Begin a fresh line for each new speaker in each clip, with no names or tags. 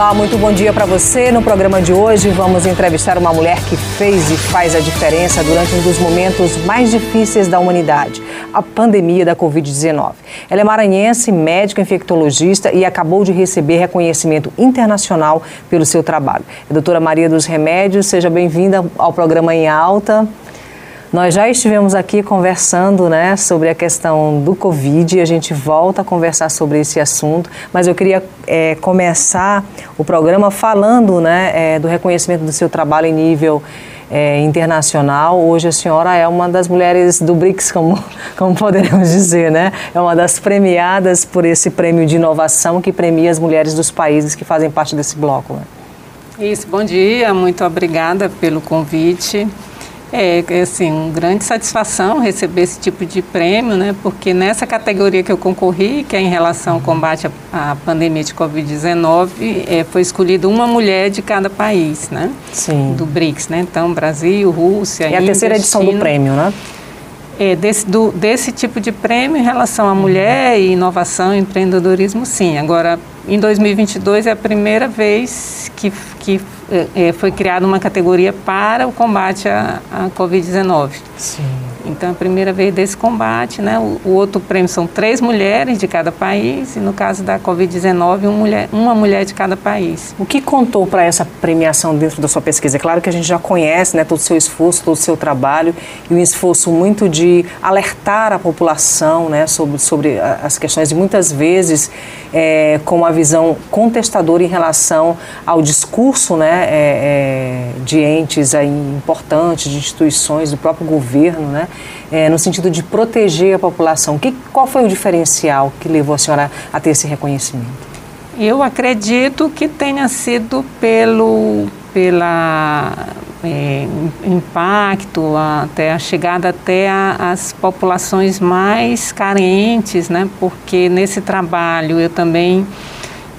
Olá, muito bom dia para você. No programa de hoje vamos entrevistar uma mulher que fez e faz a diferença durante um dos momentos mais difíceis da humanidade, a pandemia da Covid-19. Ela é maranhense, médica infectologista e acabou de receber reconhecimento internacional pelo seu trabalho. A doutora Maria dos Remédios, seja bem-vinda ao programa Em Alta. Nós já estivemos aqui conversando, sobre a questão do Covid, a gente volta a conversar sobre esse assunto, mas eu queria começar o programa falando do reconhecimento do seu trabalho em nível internacional. Hoje a senhora é uma das mulheres do BRICS, como poderemos dizer, É uma das premiadas por esse prêmio de inovação que premia as mulheres dos países que fazem parte desse bloco.
Isso, bom dia, muito obrigada pelo convite. É uma grande satisfação receber esse tipo de prêmio, porque nessa categoria que eu concorri, que é em relação ao combate à pandemia de Covid-19, foi escolhida uma mulher de cada país,
Sim.
Do BRICS, Então, Brasil, Rússia,
Índia, a terceira edição
China,
do prêmio,
Desse tipo de prêmio em relação à mulher e inovação e empreendedorismo, sim. Agora, em 2022 é a primeira vez que foi criada uma categoria para o combate à Covid-19.
Sim.
Então, é a primeira vez desse combate, O outro prêmio são 3 mulheres de cada país e, no caso da Covid-19, uma mulher de cada país.
O que contou para essa premiação dentro da sua pesquisa? É claro que a gente já conhece, todo o seu esforço, todo o seu trabalho e um esforço muito de alertar a população, sobre as questões e muitas vezes com uma visão contestadora em relação ao discurso, de entes aí importantes, de instituições, do próprio governo, no sentido de proteger a população. Qual foi o diferencial que levou a senhora a ter esse reconhecimento?
Eu acredito que tenha sido pelo impacto, até a chegada até as populações mais carentes, Porque nesse trabalho eu também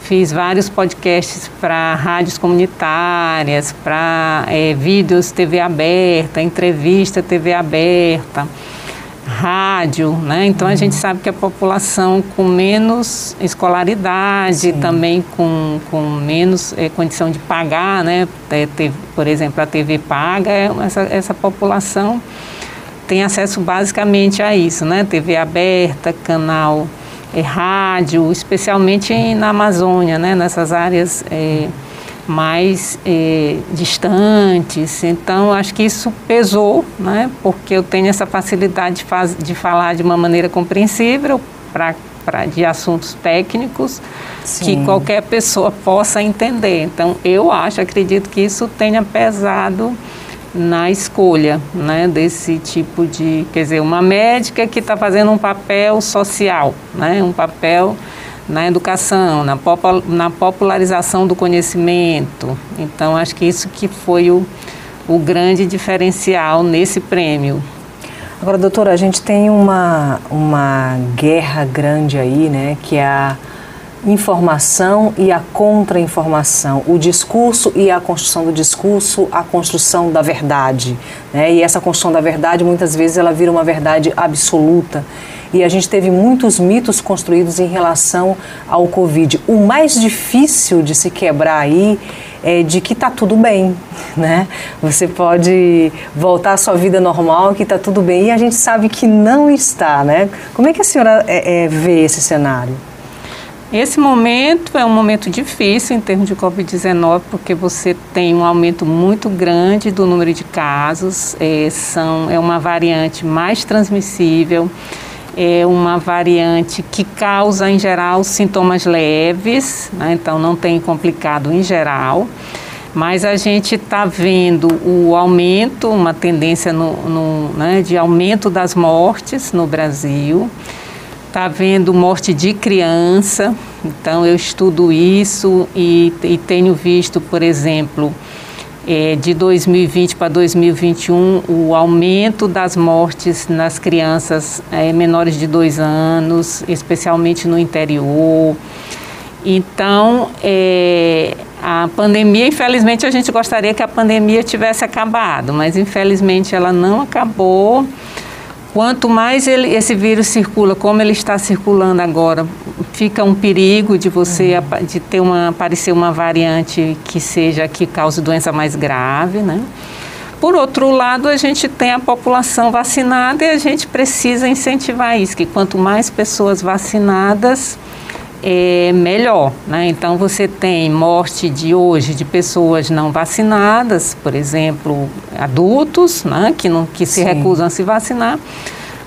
fiz vários podcasts para rádios comunitárias, para vídeos TV aberta, entrevista TV aberta, rádio, Então a gente sabe que a população com menos escolaridade, sim, também com menos condição de pagar, por exemplo, a TV paga, essa população tem acesso basicamente a isso, TV aberta, canal rádio, especialmente na Amazônia, nessas áreas mais distantes. Então, acho que isso pesou, porque eu tenho essa facilidade de falar de uma maneira compreensível de assuntos técnicos, sim, que qualquer pessoa possa entender. Então, acredito que isso tenha pesado na escolha, desse tipo de, uma médica que está fazendo um papel social, um papel na educação, na popularização do conhecimento. Então, acho que isso que foi o grande diferencial nesse prêmio.
Agora, doutora, a gente tem uma guerra grande aí, que é a informação e a contra-informação, o discurso e a construção do discurso, a construção da verdade, E essa construção da verdade, muitas vezes, ela vira uma verdade absoluta. E a gente teve muitos mitos construídos em relação ao Covid. O mais difícil de se quebrar aí é de que está tudo bem, Você pode voltar à sua vida normal, que está tudo bem, e a gente sabe que não está, Como é que a senhora vê esse cenário?
Esse momento é um momento difícil em termos de Covid-19, porque você tem um aumento muito grande do número de casos, é uma variante mais transmissível, é uma variante que causa, em geral, sintomas leves, então não tem complicado em geral, mas a gente está vendo o aumento, uma tendência de aumento das mortes no Brasil. Está havendo morte de criança, então eu estudo isso e tenho visto, por exemplo, de 2020 para 2021, o aumento das mortes nas crianças menores de 2 anos, especialmente no interior. Então, a pandemia, infelizmente, a gente gostaria que a pandemia tivesse acabado, mas infelizmente ela não acabou, quanto mais esse vírus circula, como ele está circulando agora, fica um perigo de de ter aparecer uma variante que cause doença mais grave, né? Por outro lado, a gente tem a população vacinada e a gente precisa incentivar isso, que quanto mais pessoas vacinadas, melhor, né? Então você tem morte hoje de pessoas não vacinadas, por exemplo, adultos, né? que se recusam a se vacinar,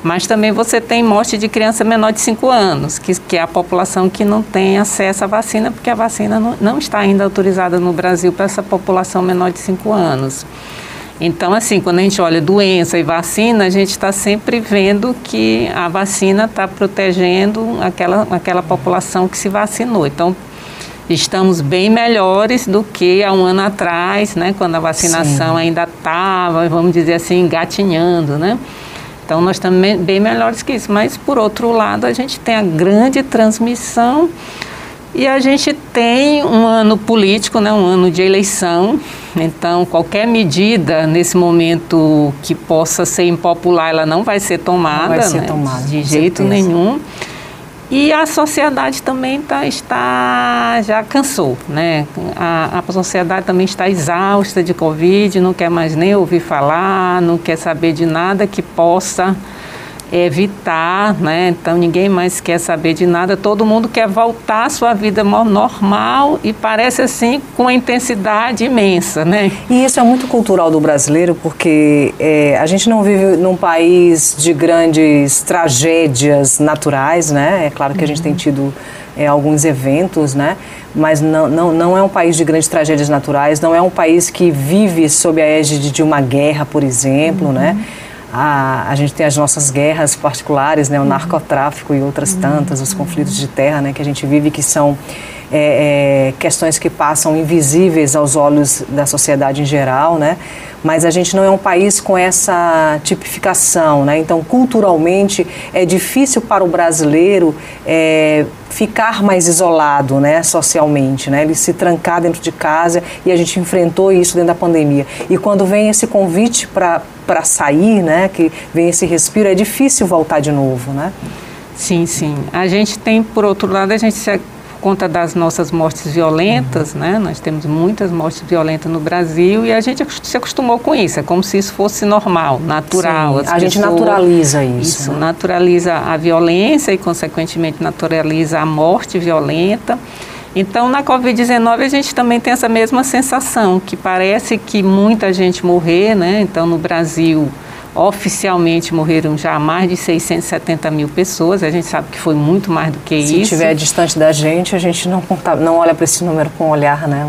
mas também você tem morte de criança menor de 5 anos, que é a população que não tem acesso à vacina, porque a vacina não está ainda autorizada no Brasil para essa população menor de 5 anos. Então, assim, quando a gente olha doença e vacina, a gente está sempre vendo que a vacina está protegendo aquela população que se vacinou. Então, estamos bem melhores do que há um ano atrás, né, quando a vacinação ainda estava, vamos dizer assim, engatinhando, né? Então, nós estamos bem melhores que isso. Mas, por outro lado, a gente tem a grande transmissão e a gente tem um ano político, né, um ano de eleição. Então, qualquer medida nesse momento que possa ser impopular, ela não vai ser tomada,
não vai ser tomada,
de jeito nenhum. E a sociedade também já cansou, né? A sociedade também está exausta de Covid, não quer mais nem ouvir falar, não quer saber de nada que possa evitar, né? Então ninguém mais quer saber de nada, todo mundo quer voltar à sua vida normal e parece assim com uma intensidade imensa, né?
E isso é muito cultural do brasileiro, porque a gente não vive num país de grandes tragédias naturais, né? É claro que a gente tem tido alguns eventos, né? Mas não é um país de grandes tragédias naturais, não é um país que vive sob a égide de uma guerra, por exemplo, né? A gente tem as nossas guerras particulares, né, o narcotráfico e outras tantas, os conflitos de terra, né, que a gente vive, que são questões que passam invisíveis aos olhos da sociedade em geral, né, mas a gente não é um país com essa tipificação, né, então culturalmente é difícil para o brasileiro ficar mais isolado, né, socialmente, né, ele se trancar dentro de casa, e a gente enfrentou isso dentro da pandemia. E quando vem esse convite para sair, né, que vem esse respiro, é difícil voltar de novo, né?
Sim, sim. A gente tem, por outro lado, por conta das nossas mortes violentas, né, nós temos muitas mortes violentas no Brasil e a gente se acostumou com isso, é como se isso fosse normal, natural.
Sim, a gente naturaliza isso.
Isso,
né?
Naturaliza a violência e, consequentemente, naturaliza a morte violenta. Então, na Covid-19, a gente também tem essa mesma sensação, que parece que muita gente morrer, né? Então, no Brasil, oficialmente morreram já mais de 670 mil pessoas, a gente sabe que foi muito mais do que isso.
Se estiver distante da gente, a gente não olha para esse número com um olhar, né?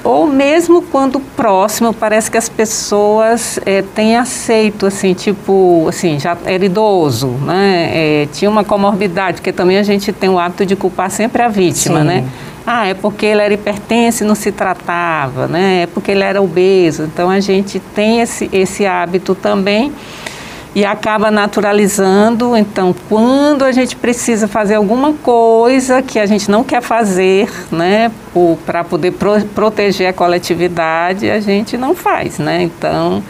Ou mesmo quando próximo, parece que as pessoas têm aceito, assim, tipo, assim, já era idoso, né? Tinha uma comorbidade, porque também a gente tem o hábito de culpar sempre a vítima, né? É porque ele era hipertenso e não se tratava, né? É porque ele era obeso. Então, a gente tem esse hábito também e acaba naturalizando. Então, quando a gente precisa fazer alguma coisa que a gente não quer fazer, né? Para poder proteger a coletividade, a gente não faz, né? Então,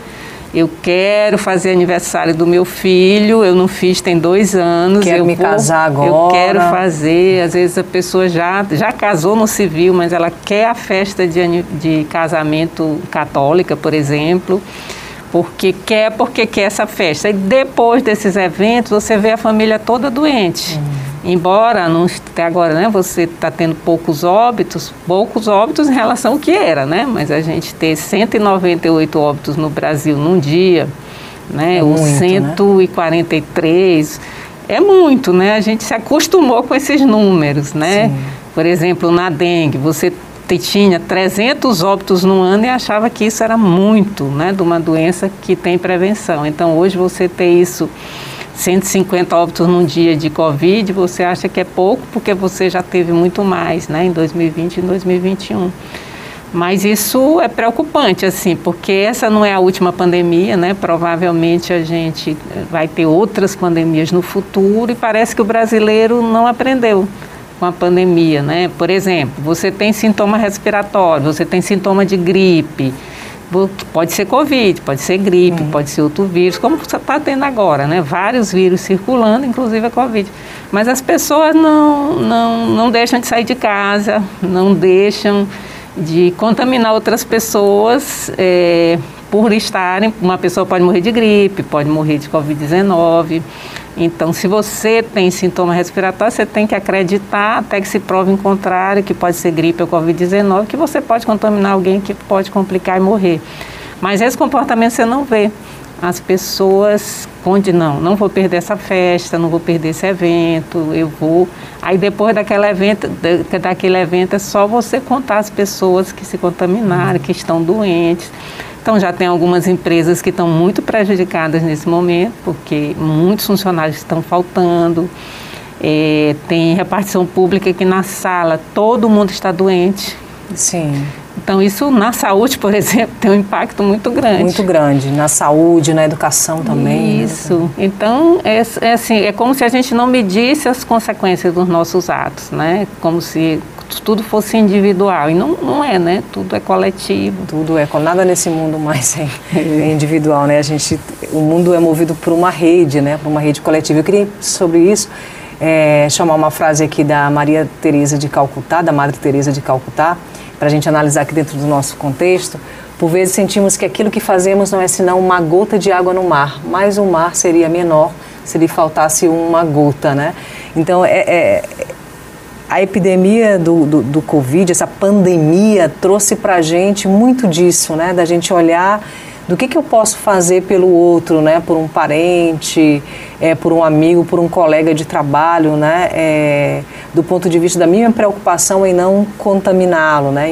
eu quero fazer aniversário do meu filho, eu não fiz tem 2 anos.
Quero me casar agora.
Eu quero fazer, às vezes a pessoa já casou no civil, mas ela quer a festa de casamento católica, por exemplo, porque quer essa festa. E depois desses eventos, você vê a família toda doente. Embora até agora, né, você está tendo poucos óbitos em relação ao que era, né? Mas a gente ter 198 óbitos no Brasil num dia, né? Ou 143, é muito, né? A gente se acostumou com esses números, né? Sim. Por exemplo, na dengue, você tinha 300 óbitos no ano e achava que isso era muito, né? De uma doença que tem prevenção. Então, hoje você tem isso, 150 óbitos num dia de Covid, você acha que é pouco porque você já teve muito mais, né, em 2020 e 2021. Mas isso é preocupante, assim, porque essa não é a última pandemia, né? Provavelmente a gente vai ter outras pandemias no futuro e parece que o brasileiro não aprendeu com a pandemia, né? Por exemplo, você tem sintoma respiratório, você tem sintoma de gripe, Pode ser Covid, pode ser gripe, pode ser outro vírus, como você está tendo agora, né? Vários vírus circulando, inclusive a Covid. Mas as pessoas não deixam de sair de casa, não deixam de contaminar outras pessoas por estarem. Uma pessoa pode morrer de gripe, pode morrer de Covid-19. Então, se você tem sintoma respiratório, você tem que acreditar, até que se prove em contrário, que pode ser gripe ou Covid-19, que você pode contaminar alguém que pode complicar e morrer. Mas esse comportamento você não vê. As pessoas não vou perder essa festa, não vou perder esse evento, eu vou. Aí depois daquele evento é só você contar as pessoas que se contaminaram, que estão doentes. Então já tem algumas empresas que estão muito prejudicadas nesse momento, porque muitos funcionários estão faltando. Tem repartição pública que na sala todo mundo está doente.
Sim.
Então isso na saúde, por exemplo, tem um impacto muito grande.
Muito grande, na saúde, na educação também.
Isso. Né? Então é como se a gente não medisse as consequências dos nossos atos, né? Como se tudo fosse individual, e não é, né? Tudo é coletivo.
Tudo nada nesse mundo mais é individual, né? O mundo é movido por uma rede, né? Por uma rede coletiva. Eu queria, sobre isso, chamar uma frase aqui da Maria Teresa de Calcutá, da Madre Teresa de Calcutá, para a gente analisar aqui dentro do nosso contexto. Por vezes sentimos que aquilo que fazemos não é senão uma gota de água no mar, mas o mar seria menor se lhe faltasse uma gota, né? Então, a epidemia do Covid, essa pandemia, trouxe para a gente muito disso, né? Da gente olhar do que eu posso fazer pelo outro, né? Por um parente, por um amigo, por um colega de trabalho, né? Do ponto de vista da minha preocupação em não contaminá-lo, né?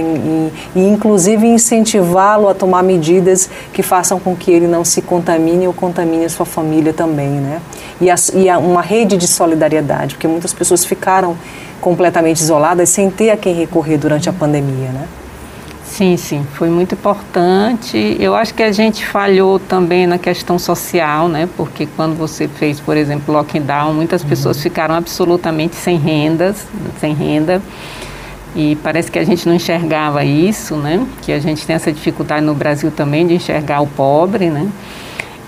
E inclusive incentivá-lo a tomar medidas que façam com que ele não se contamine ou contamine a sua família também, né? E uma rede de solidariedade, porque muitas pessoas ficaram completamente isoladas sem ter a quem recorrer durante a pandemia, né?
Sim, foi muito importante. Eu acho que a gente falhou também na questão social, né? Porque quando você fez, por exemplo, lockdown, muitas pessoas ficaram absolutamente sem renda. E parece que a gente não enxergava isso, né? Que a gente tem essa dificuldade no Brasil também de enxergar o pobre, né?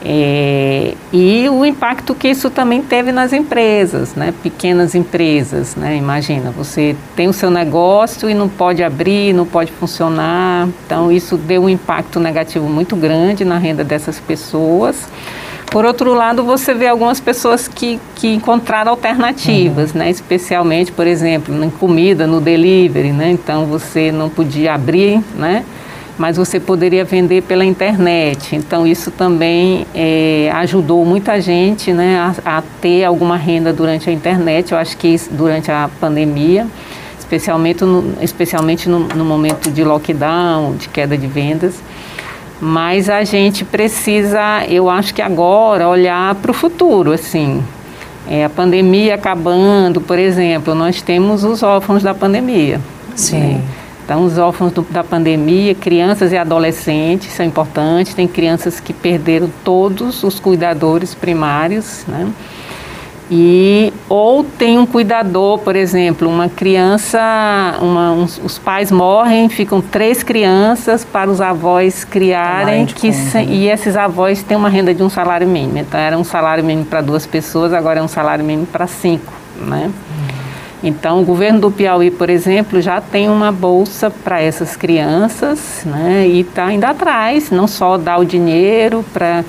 E o impacto que isso também teve nas empresas, né? Pequenas empresas, né? Imagina, você tem o seu negócio e não pode abrir, não pode funcionar. Então, isso deu um impacto negativo muito grande na renda dessas pessoas. Por outro lado, você vê algumas pessoas que encontraram alternativas, né? Especialmente, por exemplo, em comida, no delivery, né? Então, você não podia abrir, né? Mas você poderia vender pela internet. Então, isso também ajudou muita gente, né, a ter alguma renda durante a internet. Eu acho que isso, durante a pandemia, especialmente no momento de lockdown, de queda de vendas. Mas a gente precisa, eu acho que agora, olhar para o futuro, assim. A pandemia acabando, por exemplo, nós temos os órfãos da pandemia.
Sim.
Né? Então, os órfãos da pandemia, crianças e adolescentes são importantes. Tem crianças que perderam todos os cuidadores primários, né? Ou tem um cuidador, por exemplo, uma criança, os pais morrem, ficam 3 crianças para os avós criarem, e esses avós têm uma renda de um salário mínimo. Então, era um salário mínimo para 2 pessoas, agora é um salário mínimo para 5, né? Então, o governo do Piauí, por exemplo, já tem uma bolsa para essas crianças, né? E está indo atrás, não só dar o dinheiro para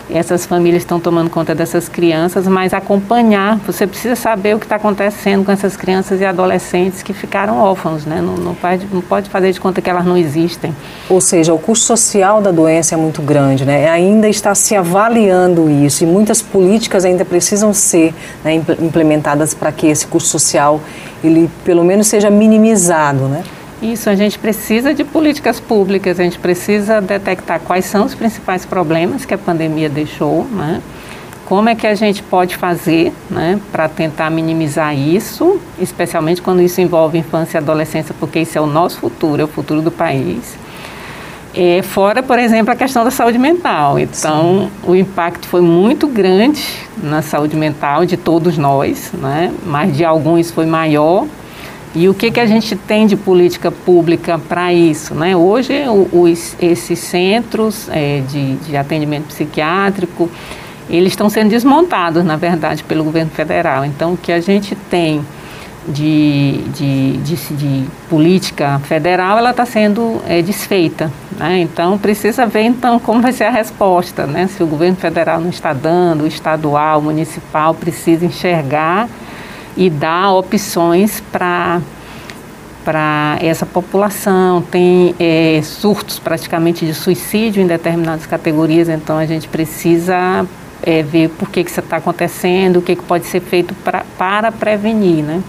essas famílias estão tomando conta dessas crianças, mas acompanhar. Você precisa saber o que está acontecendo com essas crianças e adolescentes que ficaram órfãos, né? Não pode fazer de conta que elas não existem.
Ou seja, o custo social da doença é muito grande, né? Ainda está se avaliando isso, e muitas políticas ainda precisam ser, né, implementadas para que esse custo social, ele pelo menos seja minimizado, né?
Isso, a gente precisa de políticas públicas, a gente precisa detectar quais são os principais problemas que a pandemia deixou, né? Como é que a gente pode fazer, né, para tentar minimizar isso, especialmente quando isso envolve infância e adolescência, porque isso é o nosso futuro, é o futuro do país. Fora, por exemplo, a questão da saúde mental. Então, o impacto foi muito grande na saúde mental de todos nós, né? Mas de alguns foi maior. E o que a gente tem de política pública para isso, né? Hoje, esses centros de atendimento psiquiátrico, eles estão sendo desmontados, na verdade, pelo governo federal. Então, o que a gente tem de política federal, ela está sendo desfeita, né? Então, precisa ver, então, como vai ser a resposta, né? Se o governo federal não está dando, o estadual, o municipal precisa enxergar e dar opções para essa população. Tem surtos praticamente de suicídio em determinadas categorias, então a gente precisa ver por que isso está acontecendo, o que pode ser feito para prevenir, né?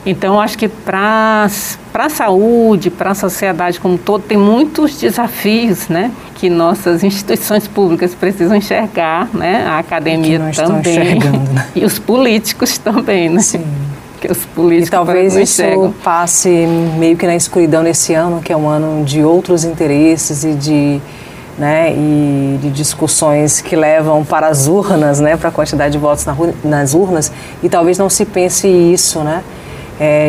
Então, acho que para a saúde, para a sociedade como um todo, tem muitos desafios, né, que nossas instituições públicas precisam enxergar, né, a academia também, né? E os políticos também, né?
Sim.
Porque os políticos
e talvez isso passe meio que na escuridão nesse ano, que é um ano de outros interesses e de discussões que levam para as urnas, né, para a quantidade de votos nas urnas, e talvez não se pense isso, né?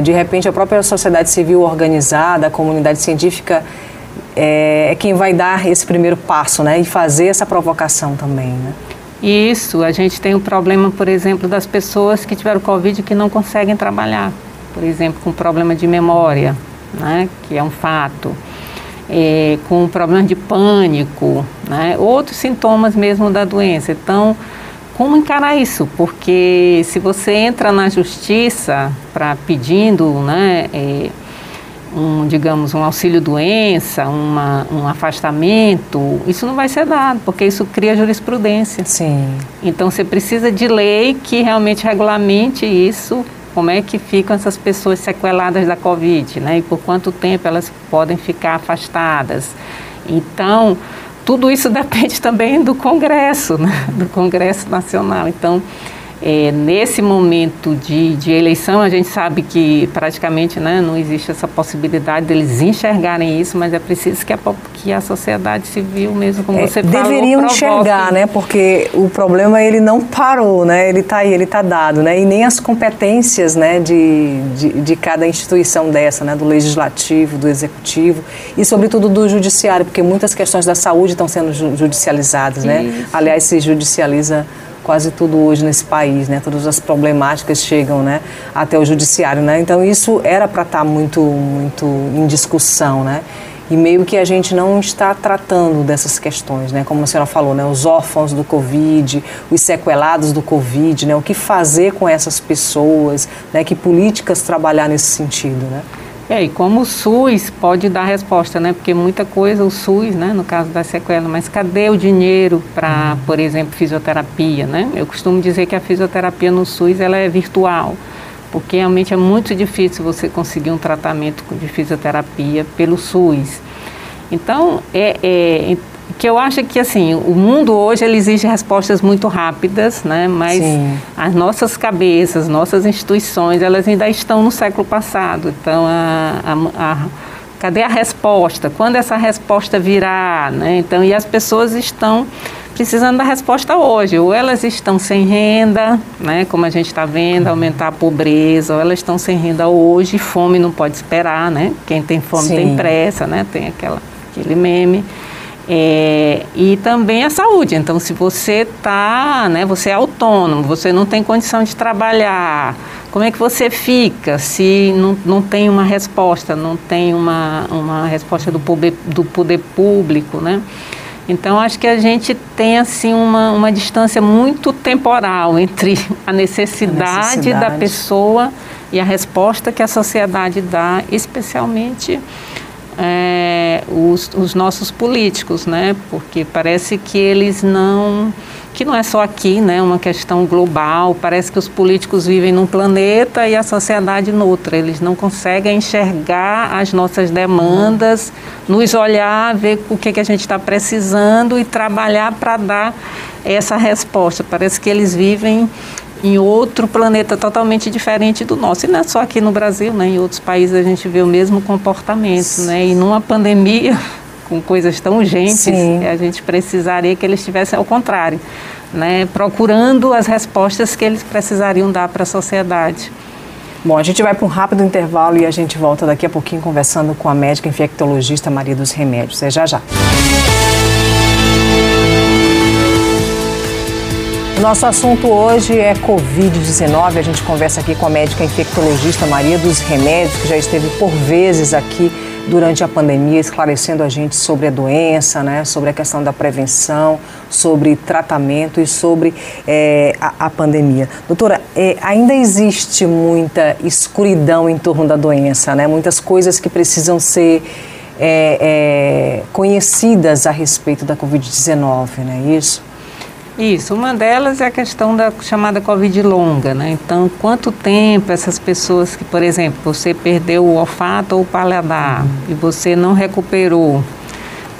De repente, a própria sociedade civil organizada, a comunidade científica é quem vai dar esse primeiro passo, né, e fazer essa provocação também, né?
Isso, a gente tem o problema, por exemplo, das pessoas que tiveram Covid e que não conseguem trabalhar, por exemplo, com problema de memória, né, que é um fato. Com problema de pânico, né? Outros sintomas mesmo da doença. Então, como encarar isso? Porque se você entra na justiça pedindo, né, digamos, um auxílio-doença, um afastamento, isso não vai ser dado, porque isso cria jurisprudência.
Sim.
Então, você precisa de lei que realmente regulamente isso. Como é que ficam essas pessoas sequeladas da Covid, né? E por quanto tempo elas podem ficar afastadas. Então, tudo isso depende também do Congresso, né? Do Congresso Nacional. Então, nesse momento de eleição, a gente sabe que praticamente, né, não existe essa possibilidade deles enxergarem isso, mas é preciso que a sociedade civil mesmo, como você falou,
deveriam enxergar, né? Porque o problema, ele não parou, né? Ele está aí, ele está dado, né? E nem as competências, né, de cada instituição dessa, né? Do legislativo, do executivo e, sobretudo, do judiciário, porque muitas questões da saúde estão sendo judicializadas, né? Isso. Aliás, se judicializa quase tudo hoje nesse país, né? Todas as problemáticas chegam, né, até o judiciário, né? Então isso era para estar muito em discussão, né? E meio que a gente não está tratando dessas questões, né? Como a senhora falou, né? Os órfãos do Covid, os sequelados do Covid, né? O que fazer com essas pessoas, né? Que políticas trabalhar nesse sentido, né?
E como o SUS pode dar resposta, né? Porque muita coisa o SUS, né? No caso da sequela, mas cadê o dinheiro para, por exemplo, fisioterapia, né? Eu costumo dizer que a fisioterapia no SUS, ela é virtual, porque realmente é muito difícil você conseguir um tratamento de fisioterapia pelo SUS. Então, que eu acho que, assim, o mundo hoje, ele exige respostas muito rápidas, né? Mas sim, as nossas cabeças, nossas instituições, elas ainda estão no século passado. Então, cadê a resposta? Quando essa resposta virá, né? Então, e as pessoas estão precisando da resposta hoje. Ou elas estão sem renda, né? Como a gente está vendo, aumentar a pobreza, ou elas estão sem renda hoje, fome não pode esperar, né? Quem tem fome sim, tem pressa, né? Tem aquele meme. E também a saúde. Então, se você né, você é autônomo, você não tem condição de trabalhar, como é que você fica se não tem uma resposta, não tem uma resposta do poder público, né? Então, acho que a gente tem, assim, uma distância muito temporal entre a necessidade da pessoa e a resposta que a sociedade dá, especialmente os nossos políticos, né? Porque parece que eles que não é só aqui, né? Uma questão global, parece que os políticos vivem num planeta e a sociedade noutra. Eles não conseguem enxergar as nossas demandas, nos olhar, ver o que a gente está precisando e trabalhar para dar essa resposta. Parece que eles vivem em outro planeta totalmente diferente do nosso. E não é só aqui no Brasil, né? Em outros países a gente vê o mesmo comportamento, né? E numa pandemia, com coisas tão urgentes, a gente precisaria que eles estivessem ao contrário, né? Procurando as respostas que eles precisariam dar para a sociedade.
Bom, a gente vai para um rápido intervalo e a gente volta daqui a pouquinho conversando com a médica infectologista Maria dos Remédios. É já já. Nosso assunto hoje é Covid-19. A gente conversa aqui com a médica infectologista Maria dos Remédios, que já esteve por vezes aqui durante a pandemia, esclarecendo a gente sobre a doença, né, sobre a questão da prevenção, sobre tratamento e sobre a pandemia. Doutora, ainda existe muita escuridão em torno da doença, né? Muitas coisas que precisam ser conhecidas a respeito da Covid-19, não é isso?
Isso, uma delas é a questão da chamada Covid longa, né? Então, quanto tempo essas pessoas que, por exemplo, você perdeu o olfato ou o paladar e você não recuperou,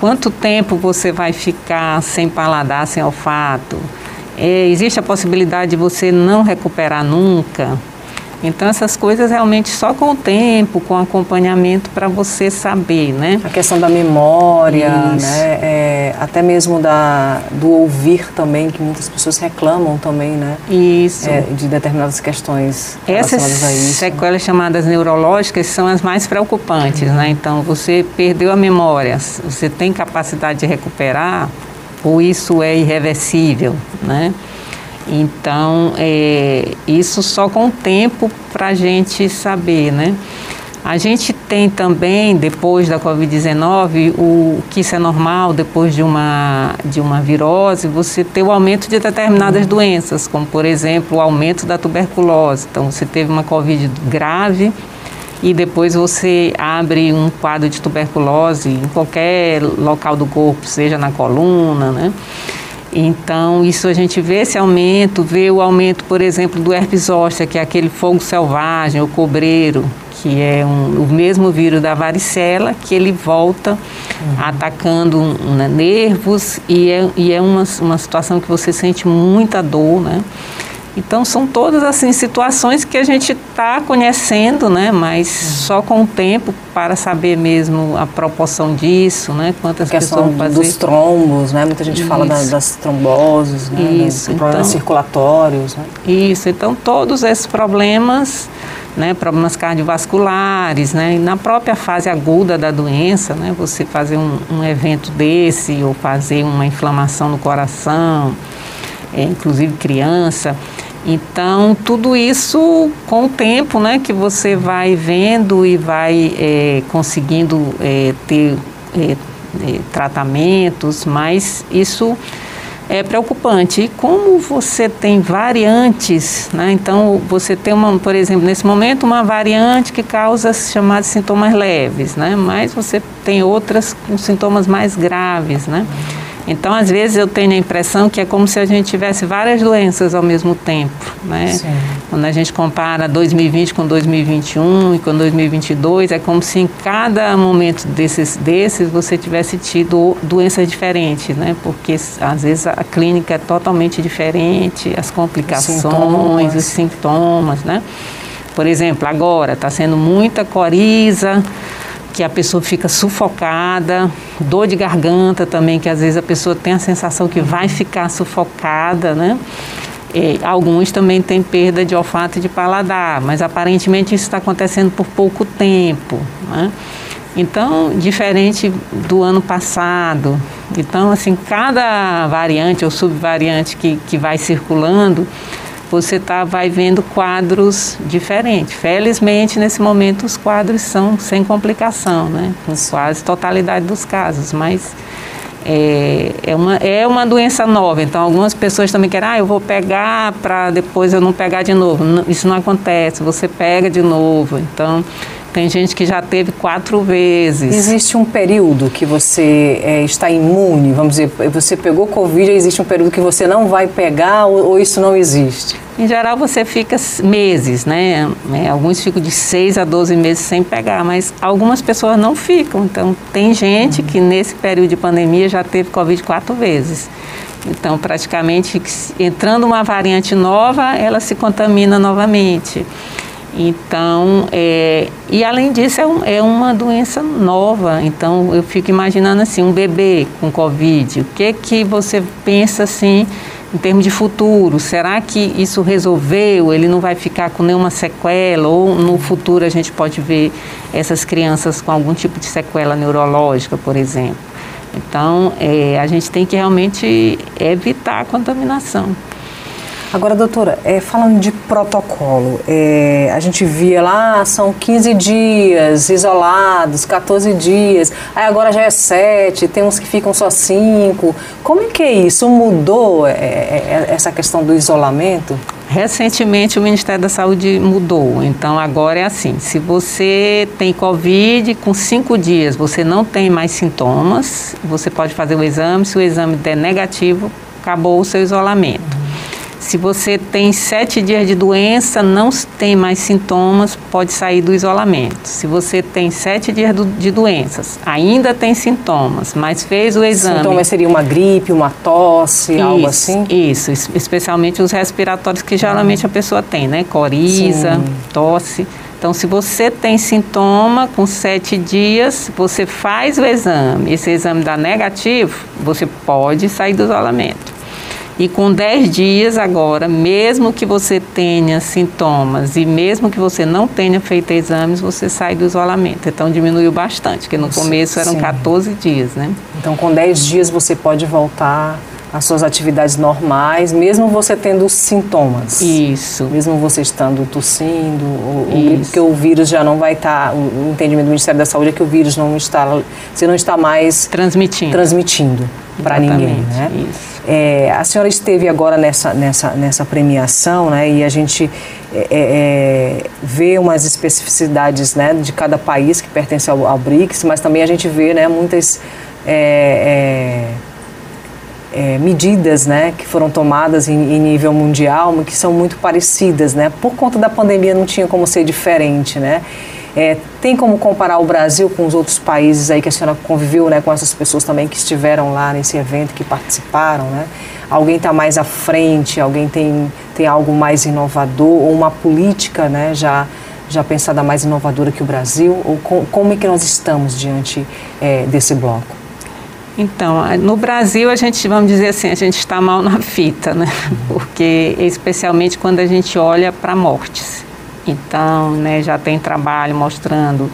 quanto tempo você vai ficar sem paladar, sem olfato? Existe a possibilidade de você não recuperar nunca? Então, essas coisas realmente só com o tempo, com acompanhamento para você saber, né?
A questão da memória, né? Até mesmo do ouvir também, que muitas pessoas reclamam também, né?
Isso.
De determinadas questões
relacionadas a isso. Essas sequelas chamadas neurológicas são as mais preocupantes, né? Então, você perdeu a memória, você tem capacidade de recuperar ou isso é irreversível, né? Então, isso só com o tempo para a gente saber, né? A gente tem também, depois da Covid-19, o que isso é normal, depois de uma virose, você ter o aumento de determinadas doenças, como, por exemplo, o aumento da tuberculose. Então, você teve uma Covid grave e depois você abre um quadro de tuberculose em qualquer local do corpo, seja na coluna, né? Então, isso a gente vê esse aumento, vê o aumento, por exemplo, do herpes zoster, que é aquele fogo selvagem, o cobreiro, que é o mesmo vírus da varicela, que ele volta atacando nervos e é uma situação que você sente muita dor, né? Então, são todas, assim, situações que a gente está conhecendo, né? Mas só com o tempo para saber mesmo a proporção disso, né? Quantas pessoas vão fazer.
Dos trombos, né? Muita gente fala das tromboses, né? Dos problemas circulatórios, né?
Isso, então todos esses problemas, né? Problemas cardiovasculares, né? E na própria fase aguda da doença, né? Você fazer um evento desse ou fazer uma inflamação no coração, inclusive criança. Então, tudo isso com o tempo, né, que você vai vendo e vai conseguindo ter tratamentos, mas isso é preocupante. E como você tem variantes, né, então você tem, por exemplo, nesse momento, uma variante que causa chamados sintomas leves, né, mas você tem outras com sintomas mais graves, né. Então, às vezes, eu tenho a impressão que é como se a gente tivesse várias doenças ao mesmo tempo, né? Sim. Quando a gente compara 2020 com 2021 e com 2022, é como se em cada momento desses você tivesse tido doenças diferentes, né? Porque, às vezes, a clínica é totalmente diferente, as complicações, os sintomas, né? Por exemplo, agora está sendo muita coriza, que a pessoa fica sufocada, dor de garganta também, que às vezes a pessoa tem a sensação que vai ficar sufocada, né? Alguns também têm perda de olfato e de paladar, mas aparentemente isso está acontecendo por pouco tempo, né? Então, diferente do ano passado. Então, assim, cada variante ou subvariante que vai circulando, você vai vendo quadros diferentes. Felizmente, nesse momento, os quadros são sem complicação, né? Com quase totalidade dos casos, mas é uma doença nova. Então, algumas pessoas também querem, eu vou pegar para depois eu não pegar de novo. Isso não acontece, você pega de novo. Então, tem gente que já teve 4 vezes.
Existe um período que você está imune, vamos dizer, você pegou Covid, existe um período que você não vai pegar ou isso não existe?
Em geral, você fica meses, né? Alguns ficam de 6 a 12 meses sem pegar, mas algumas pessoas não ficam. Então, tem gente que nesse período de pandemia já teve Covid 4 vezes. Então, praticamente, entrando uma variante nova, ela se contamina novamente. Então, e além disso, é uma doença nova. Então, eu fico imaginando assim, um bebê com Covid, o que você pensa assim, em termos de futuro, será que isso resolveu? Ele não vai ficar com nenhuma sequela? Ou no futuro a gente pode ver essas crianças com algum tipo de sequela neurológica, por exemplo? Então, a gente tem que realmente evitar a contaminação.
Agora, doutora, falando de protocolo, a gente via lá, são 15 dias isolados, 14 dias, aí agora já é 7, tem uns que ficam só 5. Como é que é isso? Mudou essa questão do isolamento?
Recentemente o Ministério da Saúde mudou, então agora é assim, se você tem Covid, com 5 dias você não tem mais sintomas, você pode fazer o exame, se o exame der negativo, acabou o seu isolamento. Se você tem 7 dias de doença, não tem mais sintomas, pode sair do isolamento. Se você tem 7 dias de doenças, ainda tem sintomas, mas fez o exame...
Sintomas seria uma gripe, uma tosse, algo assim?
Isso, especialmente os respiratórios que geralmente a pessoa tem, né? Coriza, sim, tosse. Então, se você tem sintoma, com 7 dias, você faz o exame, esse exame dá negativo, você pode sair do isolamento. E com 10 dias agora, mesmo que você tenha sintomas e mesmo que você não tenha feito exames, você sai do isolamento. Então diminuiu bastante, porque no começo eram 14 dias, né?
Então com 10 dias você pode voltar às suas atividades normais, mesmo você tendo sintomas.
Isso.
Mesmo você estando tossindo, porque o vírus já não vai estar, o entendimento do Ministério da Saúde é que o vírus não está, você não está mais transmitindo para ninguém, né?
Isso.
A senhora esteve agora nessa premiação, né, e a gente vê umas especificidades, né, de cada país que pertence ao BRICS, mas também a gente vê, né, muitas medidas, né, que foram tomadas em nível mundial, que são muito parecidas, né? Por conta da pandemia não tinha como ser diferente, né? Tem como comparar o Brasil com os outros países aí que a senhora conviveu, né, com essas pessoas também que estiveram lá nesse evento, que participaram, né? Alguém está mais à frente, alguém tem algo mais inovador, ou uma política, né, já pensada mais inovadora que o Brasil? Ou como é que nós estamos diante desse bloco?
Então, no Brasil a gente, vamos dizer assim, a gente está mal na fita, né? Porque especialmente quando a gente olha para mortes. Então, né, já tem trabalho mostrando,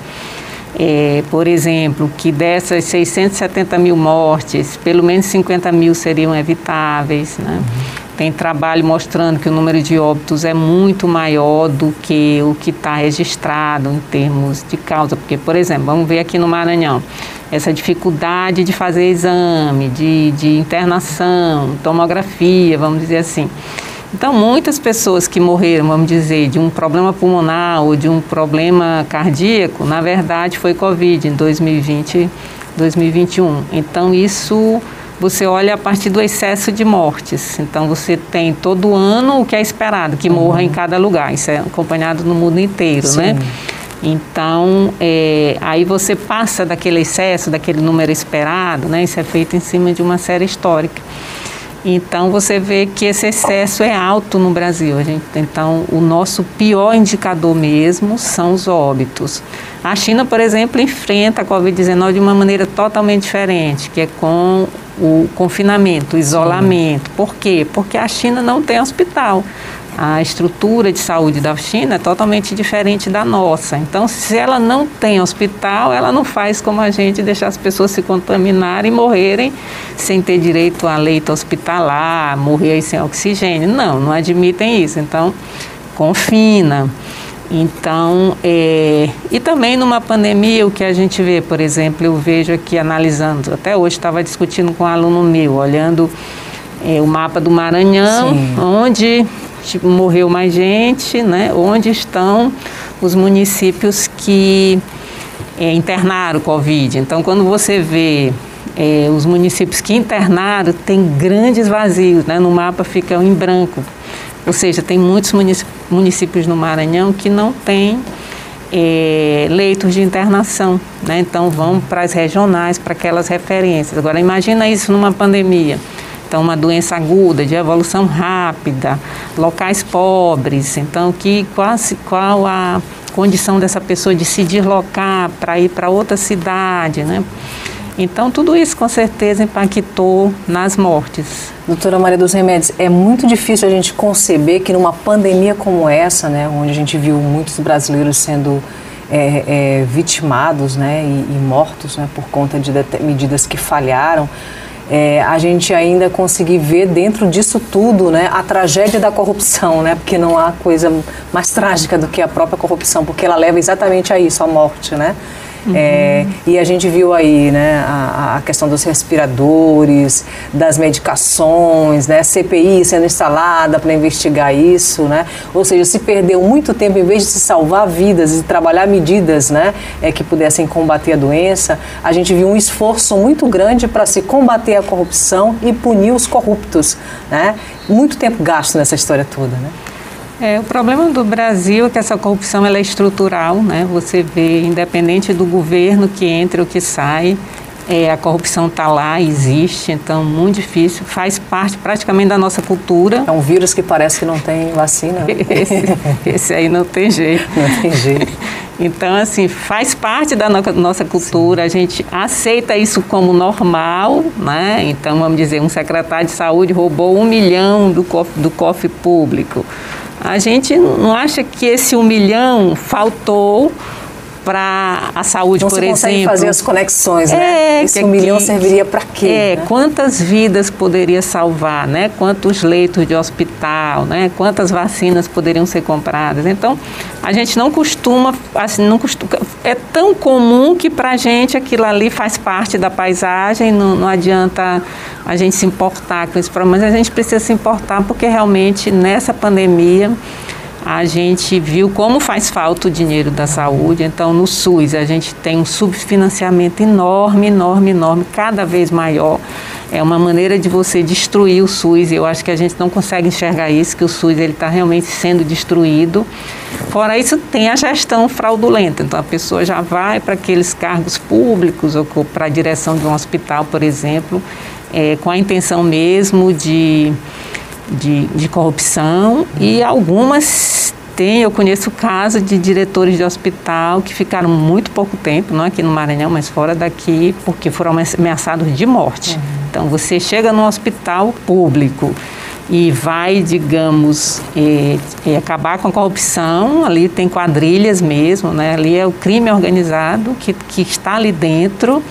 por exemplo, que dessas 670 mil mortes, pelo menos 50 mil seriam evitáveis, né? Tem trabalho mostrando que o número de óbitos é muito maior do que o que está registrado em termos de causa. Porque, por exemplo, vamos ver aqui no Maranhão, essa dificuldade de fazer exame, de internação, tomografia, vamos dizer assim. Então, muitas pessoas que morreram, vamos dizer, de um problema pulmonar ou de um problema cardíaco, na verdade foi Covid em 2020, 2021. Então, isso você olha a partir do excesso de mortes. Então, você tem todo ano o que é esperado, que morra em cada lugar. Isso é acompanhado no mundo inteiro, sim, né? Então, aí você passa daquele excesso, daquele número esperado, né? Isso é feito em cima de uma série histórica. Então, você vê que esse excesso é alto no Brasil. Então, o nosso pior indicador mesmo são os óbitos. A China, por exemplo, enfrenta a Covid-19 de uma maneira totalmente diferente, que é com o confinamento, o isolamento. Por quê? Porque a China não tem hospital. A estrutura de saúde da China é totalmente diferente da nossa. Então, se ela não tem hospital, ela não faz como a gente, deixar as pessoas se contaminarem e morrerem sem ter direito a leito hospitalar, morrer sem oxigênio. Não admitem isso. Então, confina. Então, e também numa pandemia, o que a gente vê, por exemplo, eu vejo aqui analisando, até hoje estava discutindo com um aluno meu, olhando o mapa do Maranhão, sim, onde morreu mais gente, né? Onde estão os municípios que internaram Covid. Então, quando você vê os municípios que internaram, tem grandes vazios, né? No mapa fica em branco. Ou seja, tem muitos municípios no Maranhão que não têm leitos de internação, né? Então, vão para as regionais, para aquelas referências. Agora, imagina isso numa pandemia. Então, uma doença aguda, de evolução rápida, locais pobres. Então, qual a condição dessa pessoa de se deslocar para ir para outra cidade, né? Então, tudo isso com certeza impactou nas mortes.
Doutora Maria dos Remédios, é muito difícil a gente conceber que numa pandemia como essa, né, onde a gente viu muitos brasileiros sendo vitimados, né, e mortos, né, por conta de medidas que falharam, a gente ainda conseguir ver dentro disso tudo, né, a tragédia da corrupção, né, porque não há coisa mais trágica do que a própria corrupção, porque ela leva exatamente a isso, a morte, né? E a gente viu aí, né, a questão dos respiradores, das medicações, né, CPI sendo instalada para investigar isso, né? Ou seja, se perdeu muito tempo, em vez de se salvar vidas e trabalhar medidas, né, que pudessem combater a doença, a gente viu um esforço muito grande para se combater a corrupção e punir os corruptos, né? Muito tempo gasto nessa história toda, né?
O problema do Brasil é que essa corrupção ela é estrutural, né? Você vê, independente do governo que entra ou que sai, a corrupção está lá, existe, então muito difícil, faz parte praticamente da nossa cultura.
É um vírus que parece que não tem vacina.
Esse aí não tem jeito.
Não tem jeito.
Então, assim, faz parte da nossa cultura, a gente aceita isso como normal, né? Então, vamos dizer, um secretário de saúde roubou 1 milhão do cofre público. A gente não acha que esse 1 milhão faltou para a saúde, por exemplo. Não se consegue
fazer as conexões, né? Esse 1 milhão serviria para quê?
Né? Quantas vidas poderia salvar, né? Quantos leitos de hospital, né? Quantas vacinas poderiam ser compradas? Então, a gente não costuma, assim, é tão comum que para a gente aquilo ali faz parte da paisagem, não adianta a gente se importar com esse problema, mas a gente precisa se importar porque realmente nessa pandemia a gente viu como faz falta o dinheiro da saúde. Então, no SUS, a gente tem um subfinanciamento enorme, cada vez maior. É uma maneira de você destruir o SUS. Eu acho que a gente não consegue enxergar isso, que o SUS está realmente sendo destruído. Fora isso, tem a gestão fraudulenta. Então, a pessoa já vai para aqueles cargos públicos ou para a direção de um hospital, por exemplo, com a intenção mesmo de corrupção, e algumas eu conheço casos de diretores de hospital que ficaram muito pouco tempo, não aqui no Maranhão, mas fora daqui, porque foram ameaçados de morte. Então, você chega num hospital público e vai, digamos, acabar com a corrupção, ali tem quadrilhas mesmo, né? Ali é o crime organizado que está ali dentro.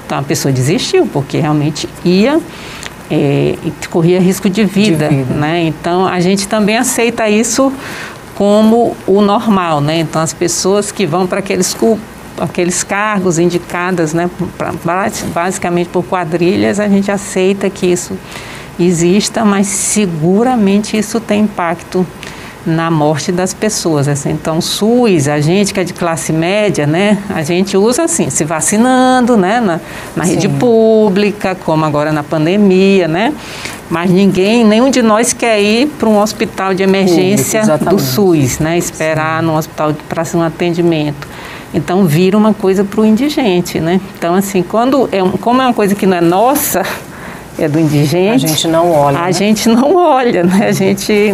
Então, a pessoa desistiu, porque realmente corria risco de vida, né? Então, a gente também aceita isso como o normal, né? Então, as pessoas que vão para aqueles cargos indicadas, né, basicamente por quadrilhas, a gente aceita que isso exista, mas seguramente isso tem impacto na morte das pessoas. Assim. Então, SUS, a gente que é de classe média, né, a gente usa assim, se vacinando, né, na rede pública, como agora na pandemia, né, mas nenhum de nós quer ir para um hospital de emergência do SUS, né, esperar num hospital para um atendimento. Então, vira uma coisa para o indigente, né. Então, assim, como é uma coisa que não é nossa, é do indigente.
A gente não olha.
A gente não olha, né? A gente,